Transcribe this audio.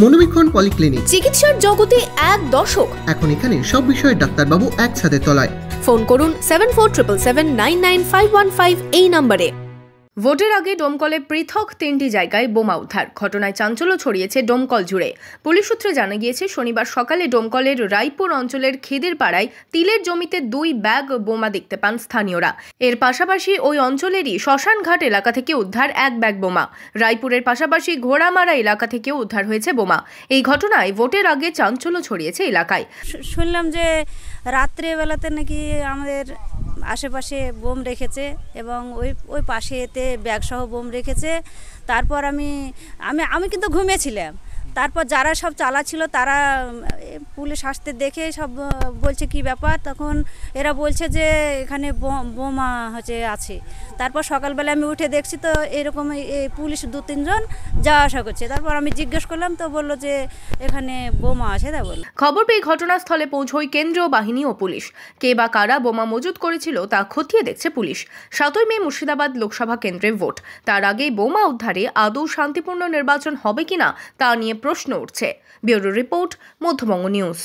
মনোবীক্ষণ polyclinic, চিকিৎসার জগতে এক দশক। এখন এখানে সব বিষয়ে ডাক্তারবাবু একসাথে তলায়। ফোন করুন 7477999515 এই নম্বরে। ভোটের আগে ডোমকলে পৃথক 3টি জায়গায় বোমা উদ্ধার। ঘটনায় চাঞ্চল্য ছড়িয়েছে ডোমকল জুড়ে। পুলিশ সূত্রে জানা গিয়েছে, শনিবার সকালে ডোমকলের রায়পুর অঞ্চলের খিদির পাড়ায় তিলের জমিতে 2 ব্যাগ বোমা দেখতে পান স্থানীয়রা। এর পাশাপাশি ওই অঞ্চলেরই শ্মশানঘাট এলাকা থেকে উদ্ধার 1 ব্যাগ বোমা। রায়পুরের পাশাপাশি ঘোড়ামারা এলাকা থেকেও উদ্ধার হয়েছে বোমা। এই ঘটনায় ভোটের আগে চাঞ্চল্য ছড়িয়েছে এলাকায়। শুনলাম যে রাত্রেবেলাতে নাকি আমাদের আশেপাশে বোম রেখেছে এবং ওই পাশে এতে ব্যাগসহ বোম রেখেছে। তারপর আমি কিন্তু ঘুমিয়েছিলাম। তারপর যারা সব চালাচ্ছিল তারা পুলিশ আসতে দেখে সব বলছে কি ব্যাপার, তখন এরা বলছে যে এখানে বোমা আছে। তারপর সকালবেলা আমি উঠে দেখছি তো এরকম পুলিশ 2-3 জন যাওয়া আসা করছে। তারপর আমি জিজ্ঞেস করলাম তো বললো যে এখানে বোমা আছে। তাই বলল। খবর পেয়ে ঘটনাস্থলে পৌঁছয় কেন্দ্রীয় বাহিনী ও পুলিশ। কে বা কারা বোমা মজুত করেছিল তা খতিয়ে দেখছে পুলিশ। 7ই মে মুর্শিদাবাদ লোকসভা কেন্দ্রে ভোট। তার আগেই বোমা উদ্ধারে আদৌ শান্তিপূর্ণ নির্বাচন হবে কিনা তা নিয়ে প্রশ্ন উঠছে। Bureau report, Madhyabanga news.